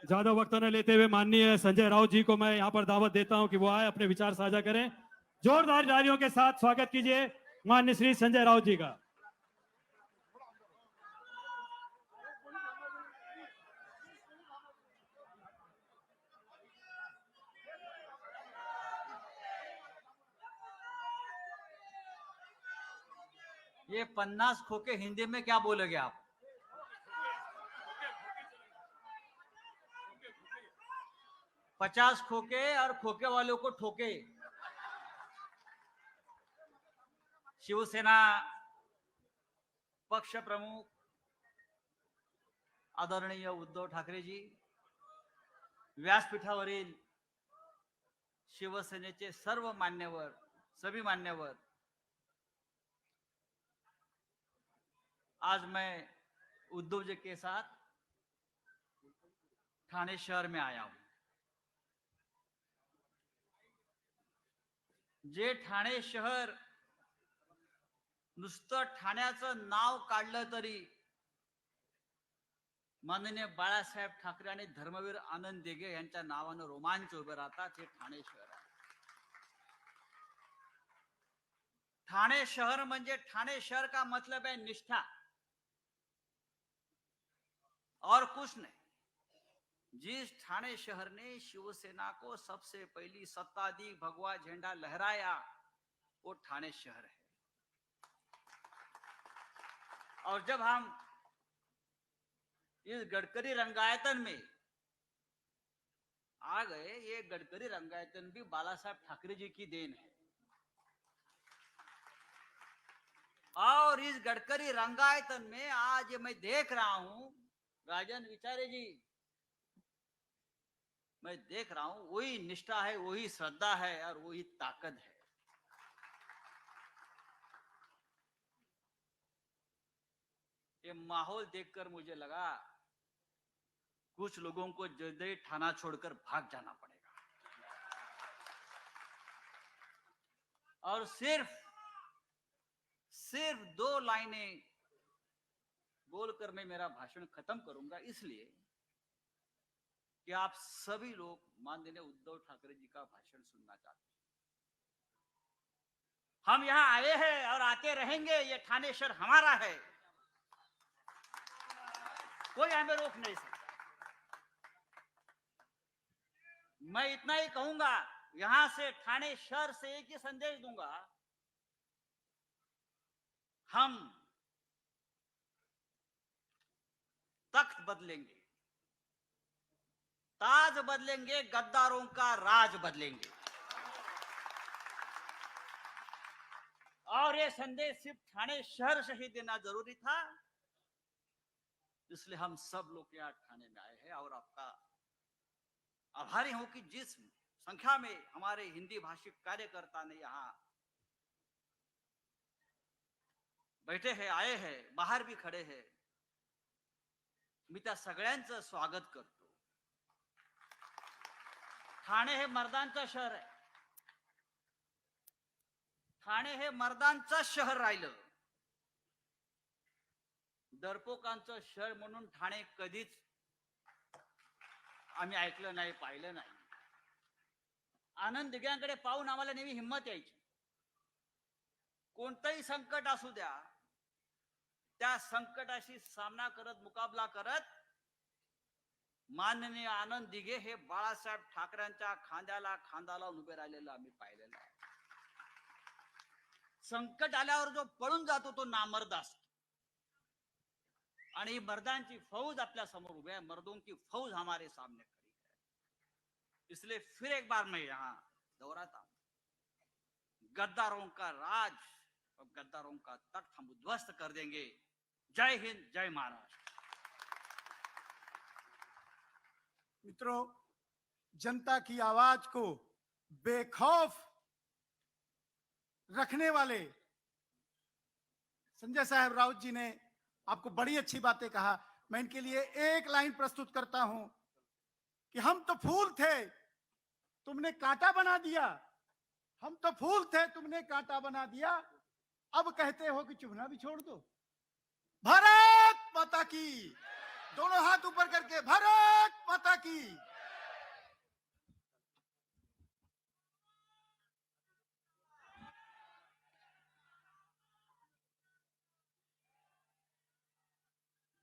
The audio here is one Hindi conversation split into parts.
ज्यादा वक्त न लेते हुए माननीय संजय राउत जी को मैं यहाँ पर दावत देता हूँ कि वो आए अपने विचार साझा करें। जोरदार तालियों के साथ स्वागत कीजिए माननीय श्री संजय राउत जी का। ये 50 खोके हिंदी में क्या बोलोगे आप? पचास खोके और खोके वालों को ठोके। शिवसेना पक्ष प्रमुख आदरणीय उद्धव ठाकरेजी, व्यासपीठावरील शिवसेनेचे सर्व मान्यवर, सभी मान्यवर, आज मैं उद्धव जी के साथ ठाणे शहर में आया हूं। जे ठाणे शहर नुसतं ठाण्याचं नाव काढलं तरी माननीय बाळासाहेब ठाकरे आणि धर्मवीर आनंद दिघे यांच्या नावानं रोमांच उभे राहतात। हे ठाणे शहर आहे। ठाणे शहर म्हणजे ठाणे शहर का मतलब है निष्ठा और कुछ नहीं। जिस ठाणे शहर ने शिवसेना को सबसे पहली सत्ता दी, भगवा झंडा लहराया, वो ठाणे शहर है। और जब हम इस गडकरी रंगायतन में आ गए, ये गडकरी रंगायतन भी बाला साहेब ठाकरे जी की देन है। और इस गडकरी रंगायतन में आज मैं देख रहा हूं, राजन विचारे जी, मैं देख रहा हूं वही निष्ठा है, वही श्रद्धा है और वही ताकत है। ये माहौल देखकर मुझे लगा कुछ लोगों को जल्दी ठाना छोड़कर भाग जाना पड़ेगा। और सिर्फ 2 लाइनें बोलकर मैं मेरा भाषण खत्म करूंगा, इसलिए कि आप सभी लोग माननीय उद्धव ठाकरे जी का भाषण सुनना चाहते हैं। हम यहां आए हैं और आते रहेंगे। ये ठाणे शहर हमारा है, कोई हमें रोक नहीं सकता। मैं इतना ही कहूंगा, यहां से ठाणे शहर से एक ही संदेश दूंगा, हम तख्त बदलेंगे, ताज बदलेंगे, गद्दारों का राज बदलेंगे। और ये संदेश सिर्फ ठाणे शहर से ही देना जरूरी था, इसलिए हम सब लोग यहाँ ठाणे में आए हैं। और आपका आभारी हूं कि जिस संख्या में हमारे हिंदी भाषी कार्यकर्ता ने यहाँ बैठे हैं, आए हैं, बाहर भी खड़े हैं, मी त्या सगळ्यांचं स्वागत करतो। ठाणे हे मर्दांचं शहर आहे। ठाणे हे मर्दांचं शहर राहिलं, डरपोकांचं शहर म्हणून ठाणे कधीच आम्ही ऐकलं नाही, पाहिलं नाही। आनंद दिघ्यांकडे पाहून आम्हाला नेहमी हिंमत यायची। कोणतंही संकट असू द्या, त्या संकटाशी सामना करत, मुकाबला करत माननीय आनंद दिघे हे बाळासाहेब ठाकरेंच्या खांद्याला खांदा लावून उभे राहिलेलं आम्ही पाहिलेलं आहे। संकट आल्यावर जो पळून जातो तो नामर्द असतो, आणि मर्दांची फौज आपल्या समोर उभी है। मर्दों की फौज हमारे सामने खड़ी है। इसलिए फिर एक बार मैं यहां दोहराता हूं, गद्दारों का राज और गद्दारों का तख्त हम उद्ध्वस्त कर देंगे। जय हिंद, जय महाराष्ट्र। मित्रों, जनता की आवाज को बेखौफ रखने वाले संजय साहब राउत जी ने आपको बड़ी अच्छी बातें कहा। मैं इनके लिए एक लाइन प्रस्तुत करता हूं कि हम तो फूल थे, तुमने कांटा बना दिया। हम तो फूल थे, तुमने कांटा बना दिया। अब कहते हो कि चुभना भी छोड़ दो। भारत माता की। दोनों हाथ ऊपर करके भारत माता की।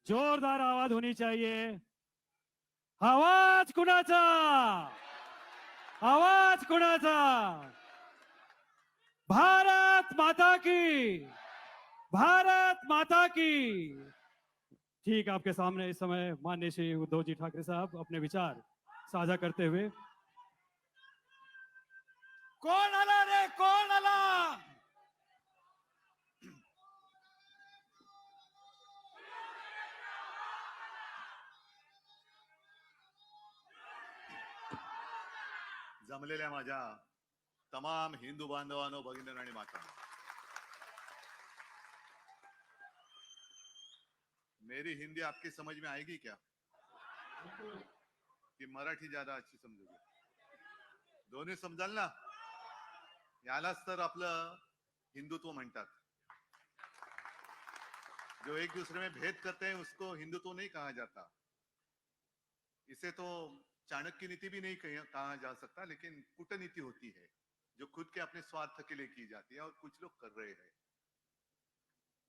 जोरदार आवाज होनी चाहिए. आवाज कुणाचा? आवाज कुणाचा? भारत माता की. भारत माता की. ठीक, आपके सामने इस समय माननीय श्री उद्धव जी ठाकरे साहब अपने विचार साझा करते हुए. कोण आला रे, कोण आला? जमलेल्या माझ्या तमाम हिंदू बांधवांनो, भगिनींनो आणि माता, मेरी हिंदी आपकी समझ में आएगी क्या कि मराठी ज्यादा अच्छी समजोगे? दोन्ही समजाल ना? यालाच तर आपलं हिंदुत्व म्हणतात. जो एक दूसरे में भेद करते हैं उसको हिंदुत्व नहीं कहा जाता. इसे तो चाणक्य नीति भी नहीं कहा जा सकता, लेकिन कूटनीति होती है जो खुद के अपने स्वार्थ के लिए की जाती है और कुछ लोग कर रहे हैं.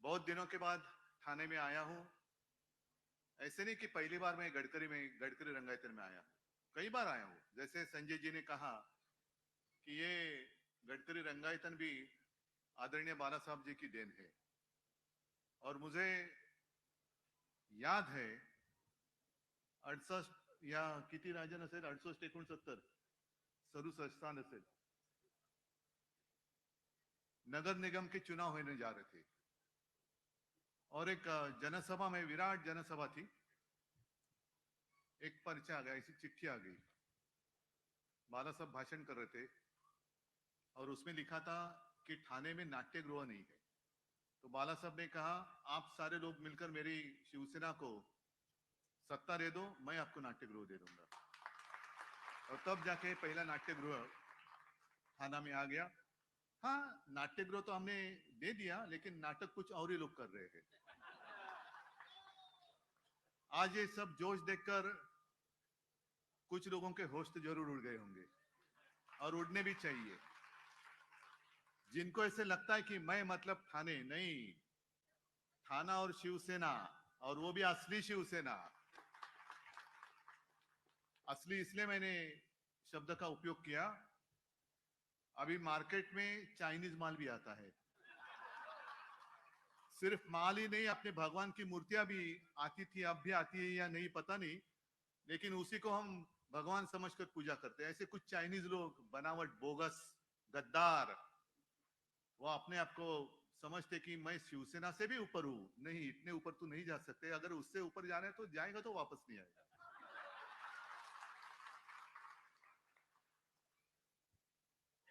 बहुत दिनों के बाद थाने में आया हूं. ऐसे नहीं कि पहली बार मैं गडकरी रंगायतन में आया. कई बार आया हूं. जैसे संजय जी ने कहा कि ये गडकरी रंगायतन भी आदरणीय बाला साहब जी की देन है. और मुझे याद है 68 या किती राजन असेल, 68 69 67 असेल, नगर निगम के चुनाव होने जा रहे थे और एक जनसभा में, विराट जनसभा थी, एक पर्चा आ गया, ऐसी चिट्ठी आ गई. बाला साहब भाषण कर रहे थे और उसमें लिखा था कि थाने में नाट्यगृह नहीं है. तो बाला साहब ने कहा, आप सारे लोग मिलकर मेरी शिवसेना को सत्ता दे दो, मैं आपको नाट्यगृह दे दूंगा. और तब जाके पहला नाट्यगृह थाना में आ गया. हाँ, नाट्यगृह तो हमने दे दिया, लेकिन नाटक कुछ और ही लोग कर रहे हैं. आज ये सब जोश देखकर कुछ लोगों के होश तो जरूर उड़ गए होंगे और उड़ने भी चाहिए. जिनको ऐसे लगता है कि मैं मतलब थाने नहीं, थाना और शिवसेना, और वो भी असली शिवसेना. असली इसलिए मैंने शब्द का उपयोग किया, अभी मार्केट में चाइनीज माल भी आता है. सिर्फ माल ही नहीं, अपने भगवान की मूर्तियां भी आती थी, अब भी आती है या नहीं पता नहीं, लेकिन उसी को हम भगवान समझकर पूजा करते हैं. ऐसे कुछ चाइनीज लोग, बनावट, बोगस, गद्दार, वो अपने आप को समझते कि मैं शिवसेना से भी ऊपर हूं. नहीं, इतने ऊपर तो नहीं जा सकते. अगर उससे ऊपर जाना है तो जाएगा तो वापस नहीं आएगा.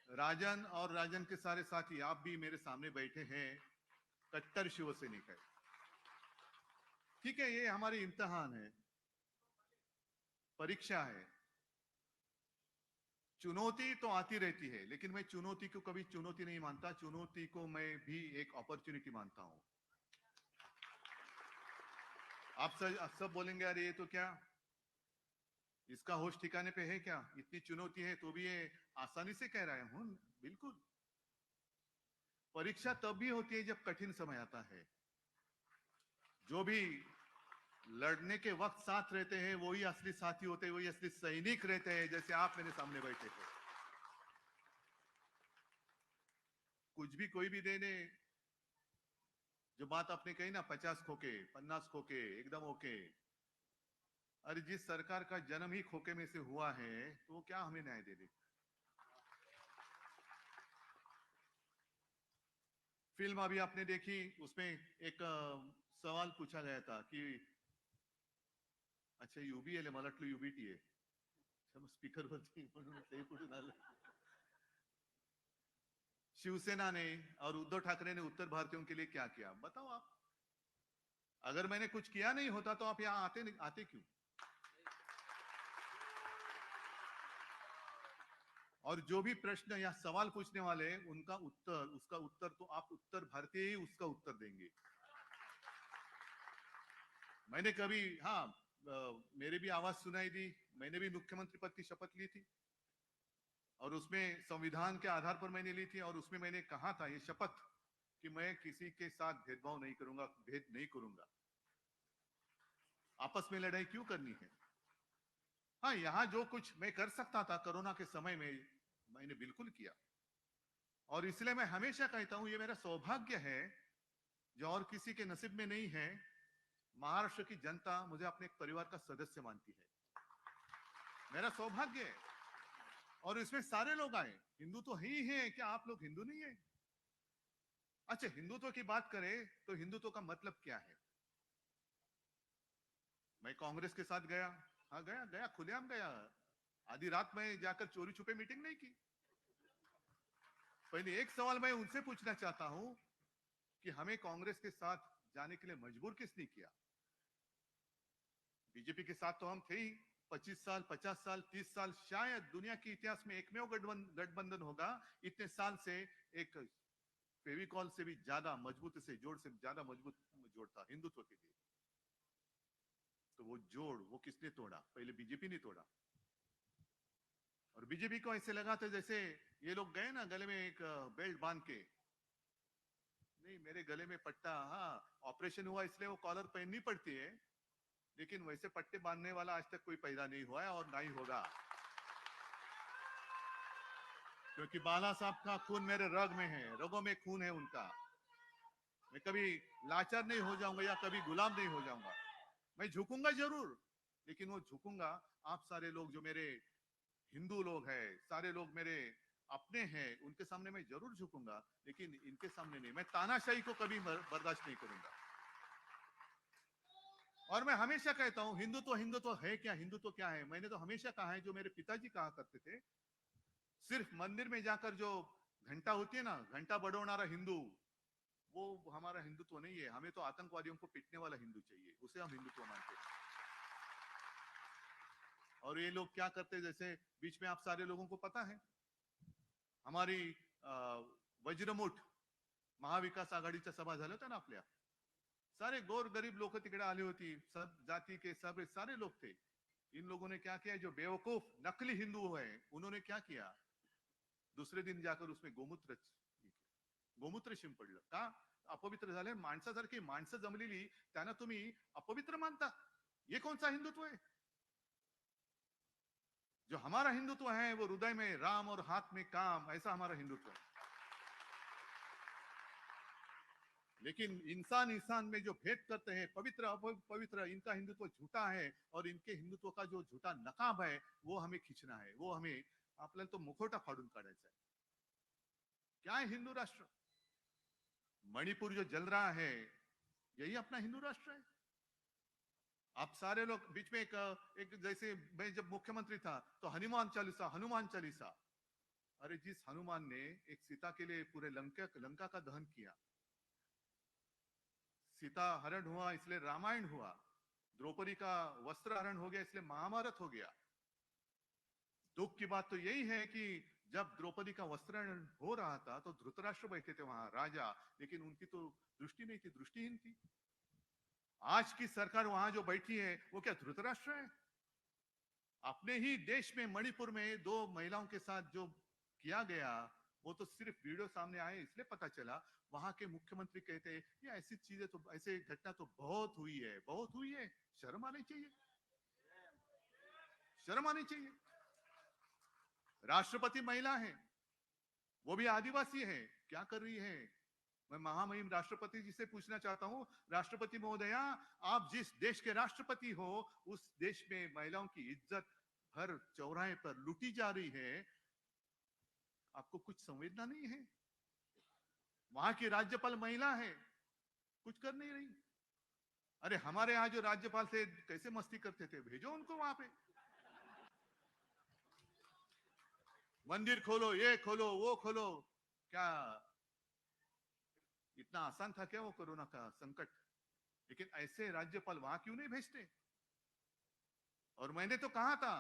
राजन और राजन के सारे साथी, आप भी मेरे सामने बैठे हैं, कट्टर शिवसैनिक है. ठीक है, ये हमारी इम्तिहान है, परीक्षा है. चुनौती तो आती रहती है, लेकिन मैं चुनौती को कभी चुनौती नहीं मानता. चुनौती को मैं भी एक अपॉर्चुनिटी मानता हूं. आप सब बोलेंगे, अरे ये तो क्या, इसका होश ठिकाने पे है क्या, इतनी चुनौती है तो भी ये आसानी से कह रहा हूं. बिल्कुल. परीक्षा तब भी होती है जब कठिन समय आता है. जो भी लड़ने के वक्त साथ रहते हैं वही असली साथी होते हैं, वही असली सैनिक रहते हैं, जैसे आप मेरे सामने बैठे थे. कुछ भी कोई भी देने, जो बात आपने कही ना, 50 खोके, 50 खोके, एकदम ओके. अरे जिस सरकार का जन्म ही खोके में से हुआ है तो वो क्या हमें न्याय दे दे. फिल्म अभी आपने देखी, उसमें एक सवाल पूछा गया था कि अच्छा युबी आहे, मला वाटलं युबीटी आहे. स्पीकर वरती म्हणून ते कुठून आलं. शिवसेना ने और उद्धव ठाकरे ने उत्तर भारतीयों के लिए क्या किया, बताओ आप. अगर मैंने कुछ किया नहीं होता तो आप यहां आते क्यों? और जो भी प्रश्न या सवाल पूछने वाले हैं, उसका उत्तर तो आप उत्तर भारतीय ही उसका उत्तर देंगे. मैंने कभी, हाँ, मेरी भी आवाज सुनाई दी, मैंने भी मुख्यमंत्री पद की शपथ ली थी और उसमें संविधान के आधार पर मैंने ली थी और उसमें मैंने कहा था ये शपथ कि मैं किसी के साथ भेदभाव नहीं करूंगा, भेद नहीं करूंगा। आपस में लड़ाई क्यों करनी है? हाँ, यहां जो कुछ मैं कर सकता था कोरोना के समय में मैंने बिल्कुल किया और इसलिए मैं हमेशा कहता हूं ये मेरा सौभाग्य है जो और किसी के नसीब में नहीं है। महाराष्ट्र की जनता मुझे अपने एक परिवार का सदस्य मानती है, मेरा सौभाग्य है। और इसमें सारे लोग आए, हिंदू तो ही हैं, क्या आप लोग हिंदू नहीं है? अच्छा, हिंदुत्व की बात करें तो हिंदुत्व का मतलब क्या है? मैं कांग्रेस के साथ गया, हाँ गया गया, खुलेआम गया। आधी रात में जाकर चोरी छुपे मीटिंग नहीं की। पहले एक सवाल मैं उनसे पूछना चाहता हूं कि हमें कांग्रेस के साथ जाने के लिए मजबूर किसने किया? बीजेपी के साथ तो हम थे ही 25 साल, 50 साल, 30 साल, शायद दुनिया के इतिहास में एकमेव गठबंधन होगा इतने साल से एक फेविकॉल से भी ज्यादा मजबूत, से जोड़ से ज्यादा मजबूत जोड़ था हिंदुत्व के लिए। तो वो जोड़ वो किसने तोड़ा? पहले बीजेपी ने तोड़ा। और बीजेपी को ऐसे लगा था जैसे ये लोग गए ना गले में एक बेल्ट बांध के, नहीं मेरे गले में पट्टा, हाँ ऑपरेशन हुआ इसलिए वो कॉलर पहननी पड़ती है, लेकिन वैसे पट्टे बांधने वाला आज तक कोई पैदा नहीं हुआ है और ना ही होगा, क्योंकि बाला साहब का खून मेरे रग में है, रगों में खून है उनका। मैं कभी लाचार नहीं हो जाऊंगा या कभी गुलाम नहीं हो जाऊंगा। मैं झुकूंगा जरूर, लेकिन वो झुकूंगा आप सारे लोग जो मेरे हिंदू लोग हैं, सारे लोग मेरे अपने हैं, उनके सामने मैं जरूर झुकूंगा, लेकिन इनके सामने नहीं। मैं तानाशाही को कभी बर्दाश्त नहीं करूंगा। और मैं हमेशा कहता हूं हिंदुत्व हिंदुत्व है क्या, हिंदुत्व क्या है? मैंने तो हमेशा कहा है, जो मेरे पिताजी कहा करते थे, सिर्फ मंदिर में जाकर जो घंटा होती है ना, घंटा बड़ोनारा हिंदू, वो हमारा हिंदुत्व नहीं है। हमें तो आतंकवादियों को पीटने वाला हिंदू चाहिए, उसे हम हिंदुत्व मानते हैं। और ये लोग क्या करते, जैसे बीच में आप सारे लोगों को पता है हमारी वज्रमुठ महाविकास आघाडीच्या सभा झाल्या होत्या ना आपल्या, सारे गोर गरीब लोग तिकडे आली होती, सब जाति के सब सारे लोग थे। इन लोगों ने क्या किया, जो बेवकूफ नकली हिंदू है उन्होंने क्या किया, दुसरे दिन जाकर उसमें गोमूत्र शिंपडलं का? अपवित्र झाले, माणसासारखी माणसं जमलेली त्यांना तुम्ही अपवित्र मानता? ये कौन सा हिंदुत्व है? जो हमारा हिंदुत्व है वो हृदय में राम और हाथ में काम, ऐसा हमारा हिंदुत्व है। लेकिन इंसान इंसान में जो भेद करते हैं, पवित्र अपवित्र, इनका हिंदुत्व झूठा है और इनके हिंदुत्व का जो झूठा नकाब है वो हमें खींचना है, वो हमें आपल्याला तो मुखवटा फाडून काढायचा है। क्या है हिंदू राष्ट्र? मणिपुर जो जल रहा है यही अपना हिंदू राष्ट्र है। आप सारे लोग बीच में एक जैसे मैं जब मुख्यमंत्री था तो हनुमान चालीसा, हनुमान चालीसा, अरे जिस हनुमान ने एक सीता के लिए पूरे लंका का दहन किया, सीता हरण हुआ इसलिए रामायण हुआ, द्रौपदी का वस्त्र हरण हो गया इसलिए महाभारत हो गया। दुख की बात तो यही है कि जब द्रौपदी का वस्त्र हरण हो रहा था तो धृतराष्ट्र बैठे थे वहां राजा, लेकिन उनकी तो दृष्टि नहीं थी, दृष्टिहीन थी। आज की सरकार वहां जो बैठी है वो क्या धृतराष्ट्र है? अपने ही देश में मणिपुर में 2 महिलाओं के साथ जो किया गया वो तो सिर्फ वीडियो सामने आए इसलिए पता चला। वहां के मुख्यमंत्री कहते हैं ये ऐसी चीजें तो, ऐसे घटना तो बहुत हुई है, बहुत हुई है, शर्म आनी चाहिए, शर्म आनी चाहिए। राष्ट्रपति महिला है, वो भी आदिवासी है, क्या कर रही है? मैं महामहिम राष्ट्रपति जी से पूछना चाहता हूं, राष्ट्रपति महोदया, आप जिस देश के राष्ट्रपति हो उस देश में महिलाओं की इज्जत हर चौराहे पर लूटी जा रही है, आपको कुछ संवेदना नहीं है? वहां की राज्यपाल महिला है, कुछ कर नहीं रही। अरे हमारे यहां जो राज्यपाल थे कैसे मस्ती करते थे, भेजो उनको वहां पे। मंदिर खोलो, ये खोलो, वो खोलो, क्या इतना आसान था क्या वो कोरोना का संकट? लेकिन ऐसे राज्यपाल वहां क्यों नहीं भेजते? और मैंने तो कहा था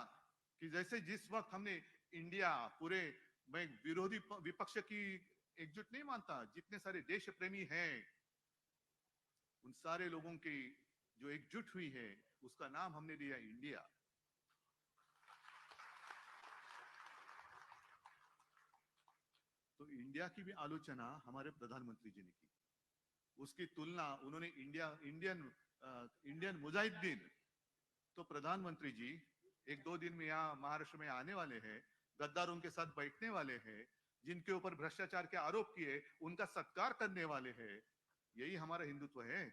कि जैसे जिस वक्त हमने इंडिया पूरे, मैं विरोधी विपक्ष की एकजुट नहीं मानता, जितने सारे देश प्रेमी हैं उन सारे लोगों की जो एकजुट हुई है, उसका नाम हमने दिया इंडिया। तो इंडिया की भी आलोचना हमारे प्रधानमंत्री जी ने की। उसकी तुलना उन्होंने इंडियन मुजाहिदीन, तो प्रधानमंत्री जी 1-2 दिन में यहाँ महाराष्ट्र में आने वाले हैं, गद्दारों के साथ बैठने वाले हैं, जिनके ऊपर भ्रष्टाचार के आरोप किए उनका सत्कार करने वाले हैं। यही हमारा हिंदुत्व है।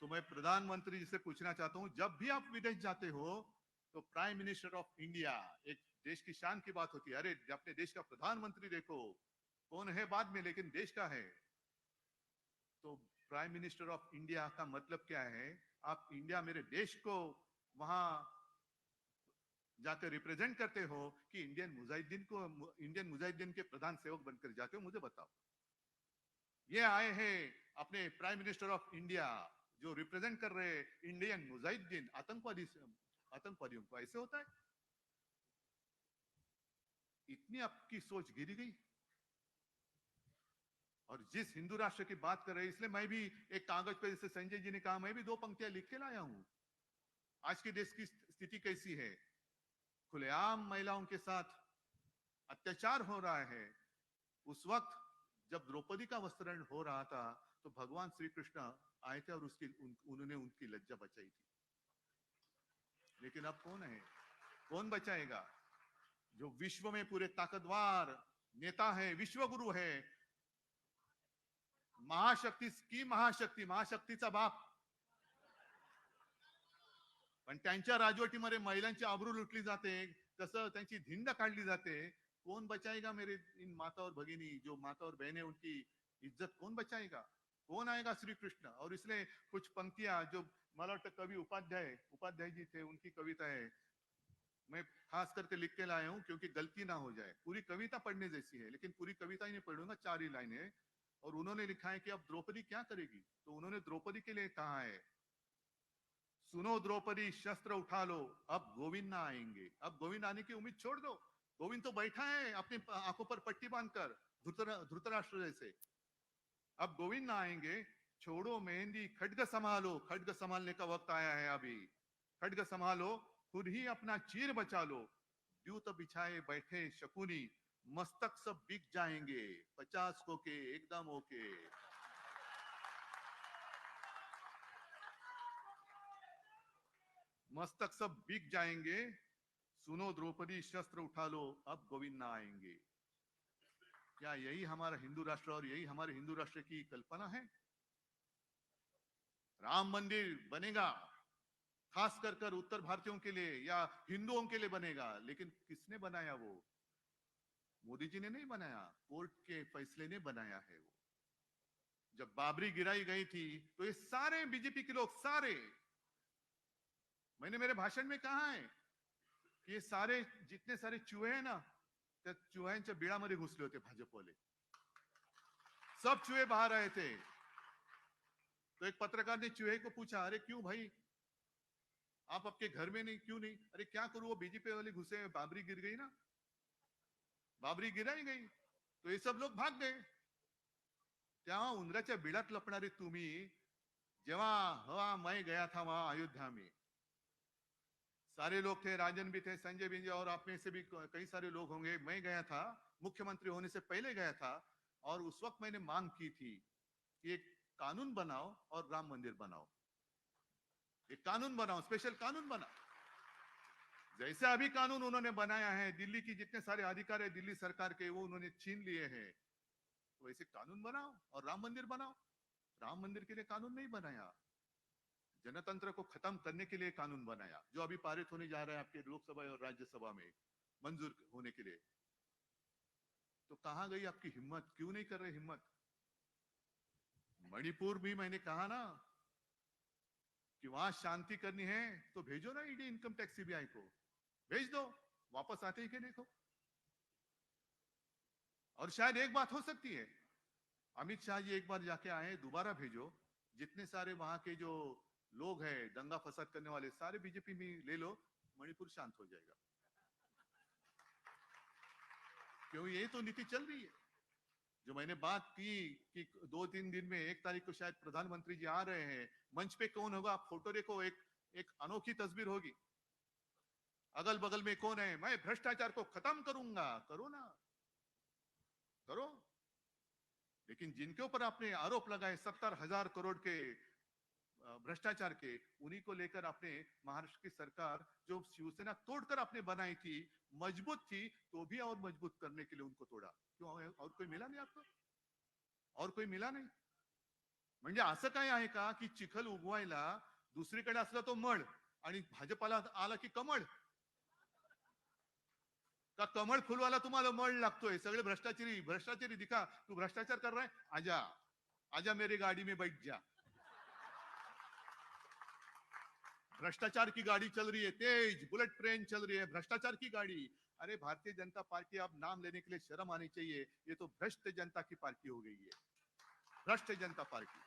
तो मैं प्रधानमंत्री जी से पूछना चाहता हूं, जब भी आप विदेश जाते हो तो प्राइम मिनिस्टर ऑफ इंडिया, एक देश की शान की बात होती है। अरे अपने देश का प्रधानमंत्री देखो, कौन है बाद में, लेकिन देश का है। तो प्राइम मिनिस्टर ऑफ इंडिया का मतलब क्या है? आप इंडिया, मेरे देश को वहां जाकर रिप्रेजेंट करते हो कि इंडियन मुजाहिदीन के प्रधान सेवक बनकर जाते हो? मुझे बताओ। ये आए हैं अपने प्राइम मिनिस्टर ऑफ इंडिया जो रिप्रेजेंट कर रहे इंडियन मुजाहिदीन, आतंकवादियों को। ऐसे होता है? इतनी आपकी सोच गिरी गई। और जिस हिंदू राष्ट्र की बात कर रहे हैं, इसलिए मैं भी एक कागज पर, जैसे संजय जी ने कहा, मैं भी 2 पंक्तियां लिख के लाया हूं। आज के देश की स्थिति कैसी है? खुलेआम महिलाओं के साथ अत्याचार हो रहा है। उस वक्त जब द्रौपदी का वस्त्रण हो रहा था तो भगवान श्री कृष्ण आए थे और उन्होंने उनकी लज्जा बचाई थी। लेकिन अब कौन है? कौन बचाएगा? जो विश्व में पूरे ताकतवर नेता है, विश्व गुरु है, महाशक्तीचा बाप, पण त्यांच्या राजवटीमध्ये महिलांची आबरू लुटली जाते, कसं त्यांची धिंड काढली जाते। कौन बचाएगा मेरे इन माता और भगिनी, जो माता और बहनें, उनकी इज्जत कौन बचाएगा? कौन आएगा? श्री कृष्ण। और इसलिए कुछ पंक्तियां जो मला वाटतं कवि उपाध्याय जी थे, उनकी कविता है, मैं खास करके लिख के लाया हूं क्योंकि गलती ना हो जाए। पूरी कविता पढ़ने जैसी है, लेकिन पूरी कविता ही नहीं पढ़ूंगा, 4 ही लाइनें। और उन्होंने लिखा है कि अब द्रौपदी क्या करेगी? तो उन्होंने द्रौपदी के लिए कहा है, सुनो द्रौपदी शस्त्र उठा लो, अब गोविंद ना आएंगे। अब गोविंद आने की उम्मीद छोड़ दो। गोविंद तो बैठा है अपनी आंखों पर पट्टी बांधकर, धृतराष्ट्र जैसे। अब गोविंद ना आएंगे। छोड़ो मेहंदी, खड्ग संभालो। खड्ग संभालने का वक्त आया है अभी। खड्ग संभालो, खुद ही अपना चीर बचा लो। द्यूत बिछाए बैठे शकुनी, मस्तक सब बिक जाएंगे। 50 को के एकदम ओके। मस्तक सब बिक जाएंगे। सुनो द्रौपदी शस्त्र उठा लो, अब गोविंद ना आएंगे। क्या यही हमारा हिंदू राष्ट्र और यही हमारे हिंदू राष्ट्र की कल्पना है? राम मंदिर बनेगा खास कर उत्तर भारतीयों के लिए या हिंदुओं के लिए बनेगा, लेकिन किसने बनाया? वो मोदी जी ने नहीं बनाया, कोर्ट के फैसले ने बनाया है। वो जब बाबरी गिराई गई थी तो ये सारे बीजेपी के लोग, सारे, मैंने मेरे भाषण में कहा है कि ये सारे जितने सारे चूहे हैं ना, त्या चुह्यांच्या बिळामध्ये घुसले होते भाजपवाले। सब चूहे बाहर आए थे। तो एक पत्रकार ने चूहे को पूछा, अरे क्यों भाई, आप आपके घर में नहीं, क्यों नहीं? अरे क्या करूं, वो बीजेपी वाले घुसे, बाबरी गिर गई ना, बाबरी गिराई गई तो ये सब लोग भाग गए। तेव्हा उंदराच्या बिळात लपणारे तुम्ही, जेव्हा मैं गया था वहां अयोध्या में, सारे लोग थे, राजन भी थे, संजय भी, और आप में से भी कई सारे लोग होंगे। मैं गया था, मुख्यमंत्री होने से पहले गया था, और उस वक्त मैंने मांग की थी कि एक कानून बनाओ और राम मंदिर बनाओ। एक कानून बनाओ, स्पेशल कानून बनाओ। जैसे अभी कानून उन्होंने बनाया है, दिल्ली की जितने सारे अधिकार है दिल्ली सरकार के, वो उन्होंने छीन लिए हैं। तो वैसे कानून बनाओ और राम मंदिर बनाओ। राम मंदिर के लिए कानून नहीं बनाया, जनतंत्र को खत्म करने के लिए कानून बनाया, जो अभी पारित होने जा रहा है आपके लोकसभा और राज्यसभा में मंजूर होने के लिए। तो कहां गई आपकी हिम्मत? क्यों नहीं कर रहे हिम्मत? मणिपुर भी मैंने कहा ना कि वहां शांति करनी है तो भेजो ना ईडी, इनकम टैक्स, सीबीआई को भेज दो, वापस आते ही के देखो। और शायद एक बात हो सकती है, अमित शाह जी एक बार जाके आए, दोबारा भेजो, जितने सारे वहां के जो लोग हैं दंगा फसाद करने वाले, सारे बीजेपी में ले लो, मणिपुर शांत हो जाएगा। क्यों? ये तो नीति चल रही है। जो मैंने बात की कि 2-3 दिन में 1 तारीख को शायद प्रधानमंत्री जी आ रहे हैं, मंच पे कौन होगा आप फोटो देखो, एक अनोखी तस्वीर होगी। अगल बगल में कौन है, मैं भ्रष्टाचार को खत्म करूंगा, करो ना, करो। लेकिन जिनके ऊपर आपने आरोप लगाए 70,000 करोड़ के भ्रष्टाचार के, उन्हीं को लेकर आपने महाराष्ट्र की सरकार जो शिवसेना तोड़कर आपने बनाई थी, मजबूत थी, तो भी और मजबूत करने के लिए उनको तोडा। क्यों, और कोई मिला नहीं आपको? और कोई मिला नाही? म्हणजे असं काय आहे का की चिखल उगवायला दुसरीकडे असला तो मळ आणि भाजपाला आला की कमळ? का कमळ फुलवाला तुम्हाला मळ लागतोय? सगळे भ्रष्टाचारी भ्रष्टाचारी दिखा, तू भ्रष्टाचार कर रहा है, आजा आजा मेरी गाड़ी में बैठ जा। भ्रष्टाचार की गाड़ी चल रही है, तेज बुलेट ट्रेन चल रही है, भ्रष्टाचार की गाड़ी। अरे भारतीय जनता पार्टी, अब नाम लेने के लिए शर्म आनी चाहिए, ये तो भ्रष्ट जनता की पार्टी हो गई है, भ्रष्ट जनता पार्टी।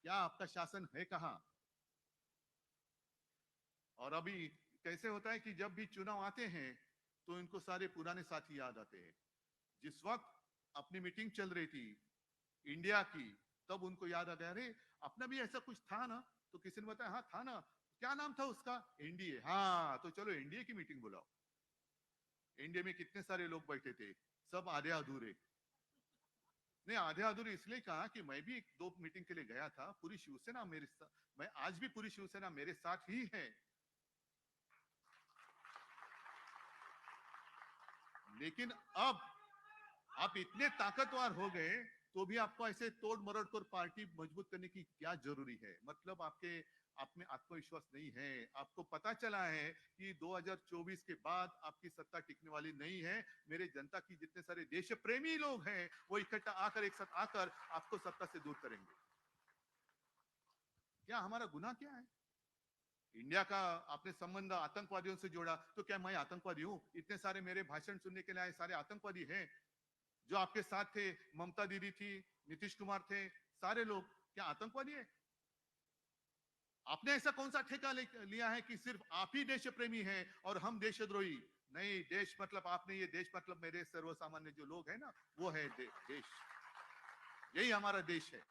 क्या आपका शासन है कहां? और अभी कैसे होता है कि जब भी चुनाव आते हैं तो इनको सारे पुराने साथी याद आते हैं। जिस वक्त अपनी मीटिंग चल रही थी इंडिया की, तब उनको याद आ गया, अरे अपना भी ऐसा कुछ था ना, तो किसी ने बताया हाँ था ना, क्या नाम था उसका, एनडीए। हाँ तो चलो एनडीए की मीटिंग बुलाओ। एनडीए में कितने सारे लोग बैठे थे, सब आधे अधूरे। नहीं, आधे अधूरे इसलिए कहा कि मैं भी 1-2 मीटिंग के लिए गया था, पूरी शिवसेना मेरे साथ, मैं आज भी पूरी शिवसेना मेरे साथ ही है। लेकिन अब आप इतने ताकतवर हो गए तो भी आपको ऐसे तोड़ मरोड़ कर पार्टी मजबूत करने की क्या जरूरी है? मतलब आपके आप में आत्मविश्वास नहीं है। आपको पता चला है कि 2024 के बाद आपकी सत्ता टिकने वाली नहीं है। मेरे जनता की जितने सारे देश प्रेमी लोग हैं वो इकट्ठा आकर, एक साथ आकर आपको सत्ता से दूर करेंगे। क्या हमारा गुनाह क्या है? इंडिया का आपने संबंध आतंकवादियों से जोड़ा, तो क्या मैं आतंकवादी हूं? इतने सारे मेरे भाषण सुनने के लिए आए सारे आतंकवादी हैं? जो आपके साथ थे, ममता दीदी थी, नीतीश कुमार थे, सारे लोग क्या आतंकवादी है? आपने ऐसा कौन सा ठेका लिया है कि सिर्फ आप ही देश प्रेमी हैं और हम देशद्रोही? नहीं, देश मतलब आपने, ये देश मतलब मेरे सर्वसामान्य जो लोग हैं ना, वो है देश। यही हमारा देश है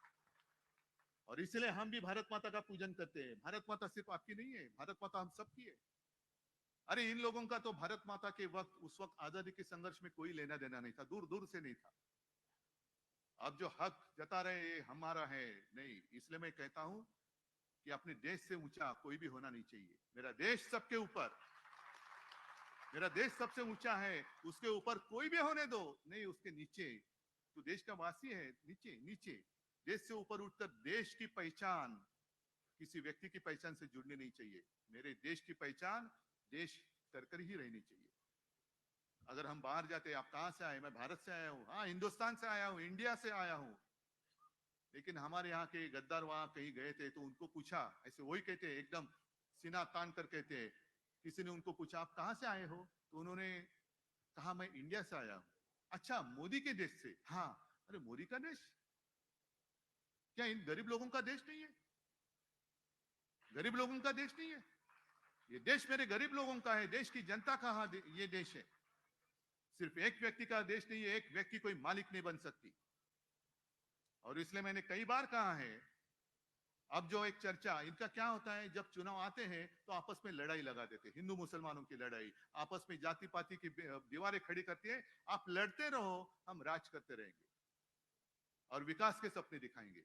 और इसलिए हम भी भारत माता का पूजन करते हैं। भारत माता सिर्फ आपकी नहीं है, भारत माता हम सबकी है। अरे इन लोगों का तो भारत माता के वक्त, उस वक्त आजादी के संघर्ष में कोई लेना देना नहीं था, दूर दूर से नहीं था। अब जो हक जता रहे ये हमारा है नहीं, इसलिए मैं कहता हूं कि अपने देश से ऊंचा कोई भी होना नहीं चाहिए। मेरा देश सबके ऊपर, मेरा देश सबसे ऊंचा है, उसके ऊपर कोई भी होने दो, नहीं उसके नीचे। तो देश का वासी है, नीचे नीचे। देश से ऊपर उठकर देश की पहचान किसी व्यक्ति की पहचान से जुड़नी नहीं चाहिए। मेरे देश की पहचान देश करकर ही रहनी चाहिए। अगर हम बाहर जाते, आप कहां से आए? मैं भारत से आया हूं, हाँ हिंदुस्तान से आया हूं, इंडिया से आया हूं। लेकिन हमारे यहाँ के गद्दार वहां कहीं गए थे तो उनको पूछा, ऐसे वही कहते एकदम सीना तान कर कहते, किसी ने उनको पूछा आप कहां से आए हो, तो उन्होंने कहा मैं इंडिया से आया हूं। अच्छा, मोदी के देश से? हाँ। अरे मोदी का देश? क्या इन गरीब लोगों का देश नहीं है? गरीब लोगों का देश नहीं है? ये देश मेरे गरीब लोगों का है, देश की जनता का ये देश है। सिर्फ एक व्यक्ति का देश नहीं है, एक व्यक्ति कोई मालिक नहीं बन सकती। और इसलिए मैंने कई बार कहा है, अब जो एक चर्चा इनका क्या होता है, जब चुनाव आते हैं तो आपस में लड़ाई लगा देते, हिंदू मुसलमानों की लड़ाई, आपस में जाति पाति की दीवारें खड़ी करती है। आप लड़ते रहो, हम राज करते रहेंगे और विकास के सपने दिखाएंगे।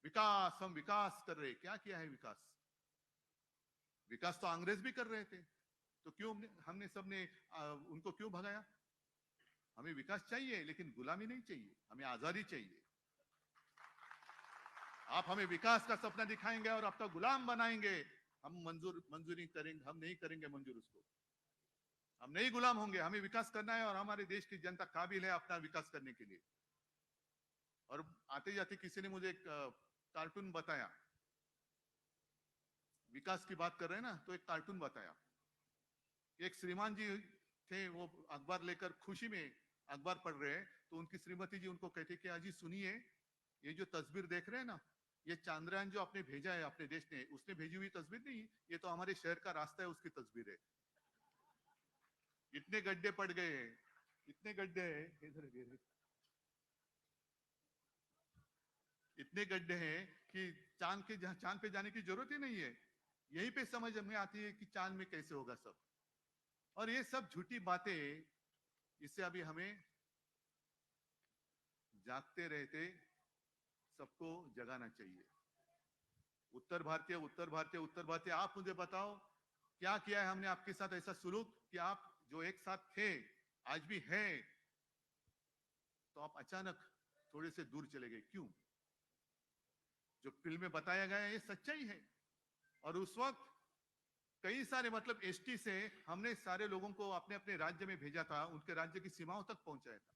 विकास, हम विकास कर रहे, क्या किया है विकास? विकास तो अंग्रेज भी कर रहे थे, तो क्यों हमने सबने उनको क्यों भगाया? हमें विकास चाहिए लेकिन गुलामी नहीं चाहिए, हमें आजादी चाहिए। आप हमें विकास का सपना दिखाएंगे और आपका गुलाम बनाएंगे, हम मंजूरी करेंगे, हम नहीं करेंगे मंजूर उसको। हम नहीं गुलाम होंगे, हमें विकास करना है और हमारे देश की जनता काबिल है अपना विकास करने के लिए। और आते जाते किसी ने मुझे एक कार्टून बताया, विकास की बात कर रहे हैं ना, तो एक कार्टून बताया। एक श्रीमान जी थे, वो अखबार लेकर खुशी में अखबार पढ़ रहे हैं, तो उनकी श्रीमती जी उनको कहते कि अजी सुनिए, ये जो तस्वीर देख रहे हैं ना, ये चांद्रयान जो आपने भेजा है अपने देश ने, उसने भेजी हुई तस्वीर नहीं, ये तो हमारे शहर का रास्ता है उसकी तस्वीर है। इतने गड्ढे पड़ गए, इतने गड्ढे हैं, इधर गिरे, इतने गड्ढे हैं कि चांद पे जाने की जरूरत ही नहीं है। यहीं पे समझ में आती है कि चांद में कैसे होगा सब। और ये सब झूठी बातें, इससे अभी हमें जागते रहते सबको जगाना चाहिए। उत्तर भारतीय उत्तर भारतीय उत्तर भारतीय, आप मुझे बताओ क्या किया है हमने आपके साथ ऐसा सुलूक कि आप जो एक साथ थे आज भी हैं, तो आप अचानक थोड़े से दूर चले गए, क्यों? जो फिल्म में बताया गया है ये सच्चाई है। और उस वक्त कई सारे मतलब एसटी से हमने सारे लोगों को अपने अपने राज्य में भेजा था, उनके राज्य की सीमाओं तक पहुंचाया था।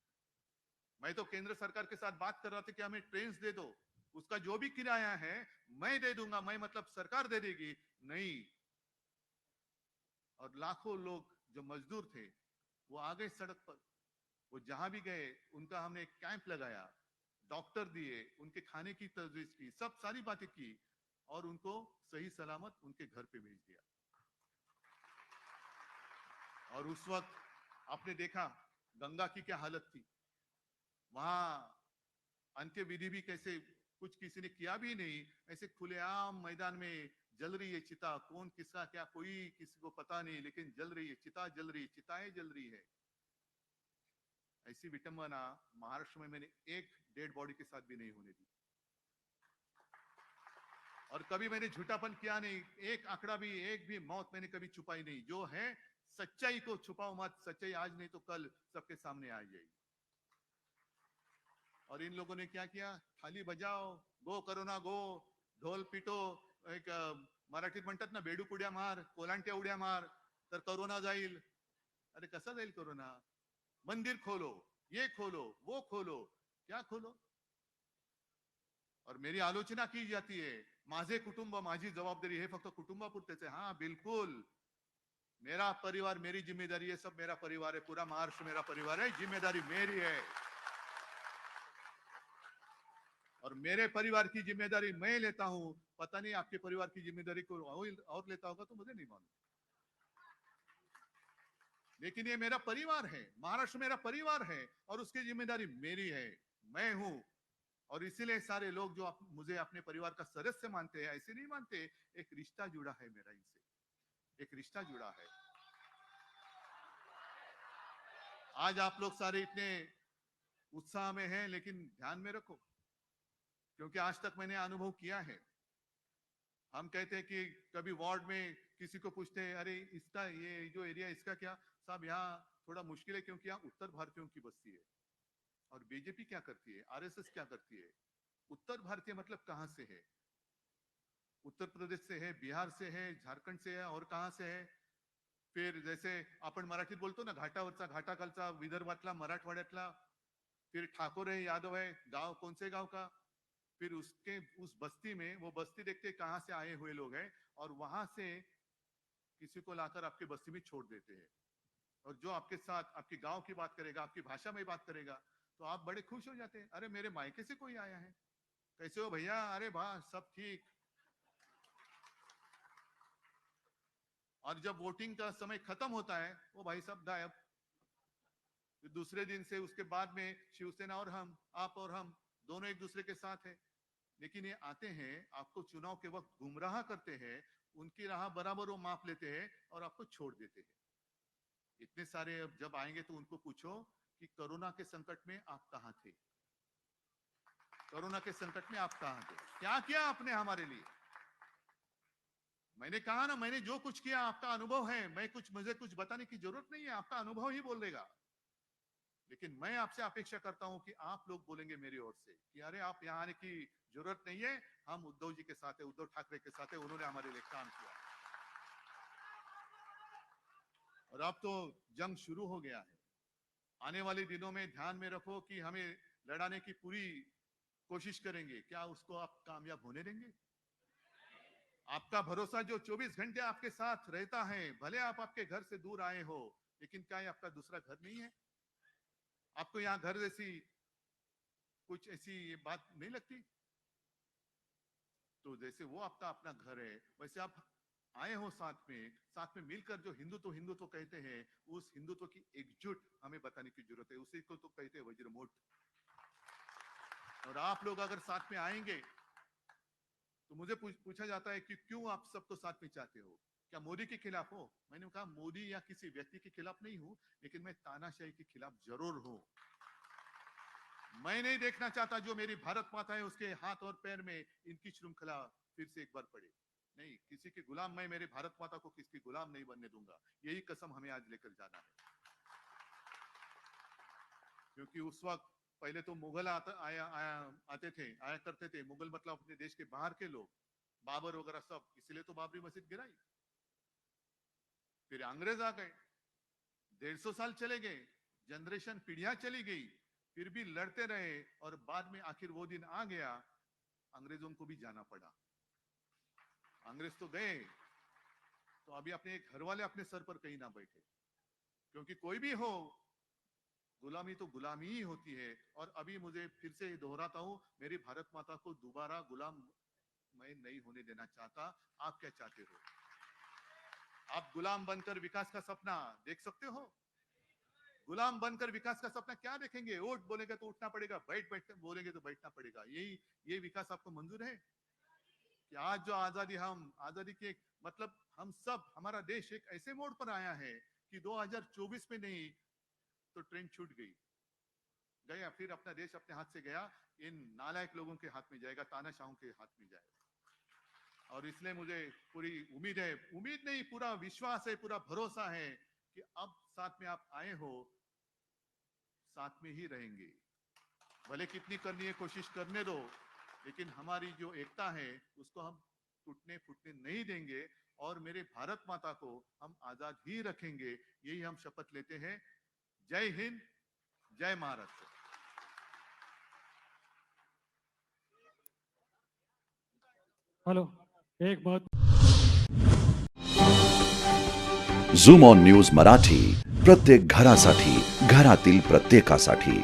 मैं तो केंद्र सरकार के साथ बात कर रहा था कि हमें ट्रेन दे दो, उसका जो भी किराया है मैं दे दूंगा, मैं मतलब सरकार दे देगी, नहीं। और लाखों लोग जो मजदूर थे वो आ गए सड़क पर, वो जहां भी गए उनका हमने एक कैंप लगाया, डॉक्टर दिए, उनके खाने की तजवीज की, सब सारी बातें की और उनको सही सलामत उनके घर पे भेज दिया। और उस वक्त आपने देखा गंगा की क्या हालत थी, वहां अंत्य विधि भी कैसे, कुछ किसी ने किया भी नहीं, ऐसे खुलेआम मैदान में जल रही है चिता, कौन किसका क्या कोई किसी को पता नहीं, लेकिन जल रही है चिता, जल रही है चिताएं जल रही है। ऐसी विटंबना महाराष्ट्र में मैंने एक डेड बॉडी के साथ भी नहीं होने दी। और कभी मैंने झूठापन किया नहीं, एक आंकड़ा भी, एक भी मौत मैंने कभी छुपाई नहीं। जो है सच्चाई को छुपाओ मत, सच्चाई आज नहीं तो कल सबके सामने आ जाएगी। और इन लोगों ने क्या किया, थाली बजाओ, गो करोना गो, ढोल पिटो, एक मराठीत म्हणतात ना बेडूक उड्या मार, कोलांट्या उड्या मार तर करोना जाईल। अरे कसा जाईल कोरोना? मंदिर खोलो, ये खोलो, वो खोलो, क्या खोलो? और मेरी आलोचना की जाती है, माझे कुटुंब माझी जबाबदारी, हे फक्त कुटुंबापुरतेच आहे। हाँ बिल्कुल, मेरा परिवार मेरी जिम्मेदारी है, सब मेरा परिवार है, पूरा महाराष्ट्र मेरा परिवार है, जिम्मेदारी मेरी है। और मेरे परिवार की जिम्मेदारी मैं लेता हूं, पता नहीं आपके परिवार की जिम्मेदारी को और लेता होगा तो मुझे नहीं मालूम, लेकिन ये मेरा परिवार है, महाराष्ट्र मेरा परिवार है और उसकी जिम्मेदारी मेरी है, मैं हूं। और इसीलिए सारे लोग जो मुझे अपने परिवार का सदस्य मानते हैं, ऐसे नहीं मानते, एक रिश्ता जुड़ा है मेरा इनसे, एक रिश्ता जुड़ा है। आज आप लोग सारे इतने उत्साह में हैं, लेकिन ध्यान में रखो, क्योंकि आज तक मैंने अनुभव किया है। हम कहते हैं कि कभी वार्ड में किसी को पूछते हैं, अरे इसका ये जो एरिया इसका क्या? साहब यहाँ थोड़ा मुश्किल है क्योंकि यहाँ उत्तर भारतीयों की बस्ती है। और बीजेपी क्या करती है, आरएसएस क्या करती है? उत्तर भारतीय मतलब कहां से है? उत्तर प्रदेश से है, बिहार से है, झारखंड से है, और कहां से है? फिर जैसे आपण मराठीत बोलतो ना, घाटावरचा, घाटाखालचा, विदर्भातला, मराठवाड्यातला, फिर ठाकुर है, यादव है, गांव कौन से गांव का, फिर उसके उस बस्ती में वो बस्ती देखते कहां से आए हुए लोग हैं और वहां से किसी को लाकर आपके बस्ती में छोड़ देते हैं। और जो आपके साथ आपके गांव की बात करेगा, आपकी भाषा में बात करेगा, तो आप बड़े खुश हो जाते हैं, अरे मेरे मायके से कोई आया है, कैसे हो भैया? अरे वाह सब ठीक। और जब वोटिंग का समय खत्म होता है वो भाई साहब गायब। दूसरे दिन से उसके बाद में शिवसेना और हम, आप और हम दोनों एक दूसरे के साथ हैं, लेकिन ये आते हैं आपको चुनाव के वक्त गुमराह करते हैं, उनकी राह बराबर वो माप लेते हैं और आपको छोड़ देते हैं। इतने सारे अब जब आएंगे तो उनको पूछो कि कोरोना के संकट में आप कहां थे? कोरोना के संकट में आप कहां थे? क्या किया आपने हमारे लिए? मैंने कहा ना, मैंने जो कुछ किया आपका अनुभव है, मुझे कुछ बताने की जरूरत नहीं है, आपका अनुभव ही बोलेगा। लेकिन मैं आपसे अपेक्षा करता हूं कि आप लोग बोलेंगे मेरी ओर से कि अरे आप यहाँ आने की जरूरत नहीं है, हम उद्धव जी के साथ है, उद्धव ठाकरे के साथ है, उन्होंने हमारे लिए काम किया। और अब तो जंग शुरू हो गया है। आने वाले दिनों में ध्यान में रखो कि हमें लड़ाने की पूरी कोशिश करेंगे, क्या उसको आप कामयाब होने देंगे? आपका भरोसा जो 24 घंटे आपके साथ रहता है, भले आप आपके घर से दूर आए हो, लेकिन क्या ये आपका दूसरा घर नहीं है? आपको यहाँ घर जैसी कुछ ऐसी बात नहीं लगती? तो जैसे वो आपका अपना घर है, वैसे आप आए हो साथ में मिलकर जो हिंदुत्व कहते हैं, उस हिंदुत्व की एकजुट हमें बताने की जरूरत है। उसी को तो कहते हैं वज्रमुठ। और आप लोग अगर साथ में आएंगे तो मुझे पूछा जाता है कि क्यों आप सबको साथ में चाहते हो, क्या मोदी के खिलाफ हो? मैंने कहा मोदी या किसी व्यक्ति के खिलाफ नहीं हूं, लेकिन मैं तानाशाही के खिलाफ जरूर हूं। मैं नहीं देखना चाहता जो मेरी भारत माता है उसके हाथ और पैर में इनकी श्रृंखला फिर से एक बार पड़े। नहीं, किसी के गुलाम मैं मेरे भारत माता को किसी के गुलाम नहीं बनने दूंगा। यही कसम हमें आज लेकर जाना है। क्योंकि उस वक्त पहले तो मुगल आते थे, आया करते थे। मुगल मतलब अपने देश के बाहर के लोग, बाबर वगैरह सब, इसलिए तो बाबरी मस्जिद गिराई। फिर अंग्रेज आ गए, 150 साल चले गए, जनरेशन पीढ़ियां चली गई, फिर भी लड़ते रहे और बाद में आखिर वो दिन आ गया, अंग्रेजों को भी जाना पड़ा। अंग्रेज तो गए, तो अभी अपने घर वाले अपने सर पर कहीं ना बैठे, क्योंकि कोई भी हो गुलामी तो गुलामी ही होती है। और अभी मुझे फिर से दोहराता हूं, मेरी भारत माता को दोबारा गुलाम मैं नहीं होने देना चाहता। आप क्या चाहते हो? आप गुलाम बनकर विकास का सपना देख सकते हो? गुलाम बनकर विकास का सपना क्या देखेंगे? उठ बोलेंगे तो उठना पड़ेगा, बैठ बोलेंगे तो बैठना पड़ेगा। ये विकास आपको मंजूर है? कि आज जो आजादी के मतलब हम सब, हमारा देश एक ऐसे मोड़ पर आया है कि 2024 में नहीं तो ट्रेन छूट गया, फिर अपना देश अपने हाथ से गया, इन नालायक लोगों के हाथ में जाएगा, तानाशाहों के हाथ में जाएगा। और इसलिए मुझे पूरी उम्मीद है, उम्मीद नहीं पूरा विश्वास है, पूरा भरोसा है कि अब साथ में आप आए हो, साथ में ही रहेंगे। भले कितनी करनी है कोशिश करने दो, लेकिन हमारी जो एकता है उसको हम टूटने फूटने नहीं देंगे और मेरे भारत माता को हम आजाद ही रखेंगे। यही हम शपथ लेते हैं। जय हिंद, जय महाराष्ट्र। हेलो, एक बहुत झूम ऑन न्यूज मराठी, प्रत्येक घरासाठी, घरातील प्रत्येकासाठी।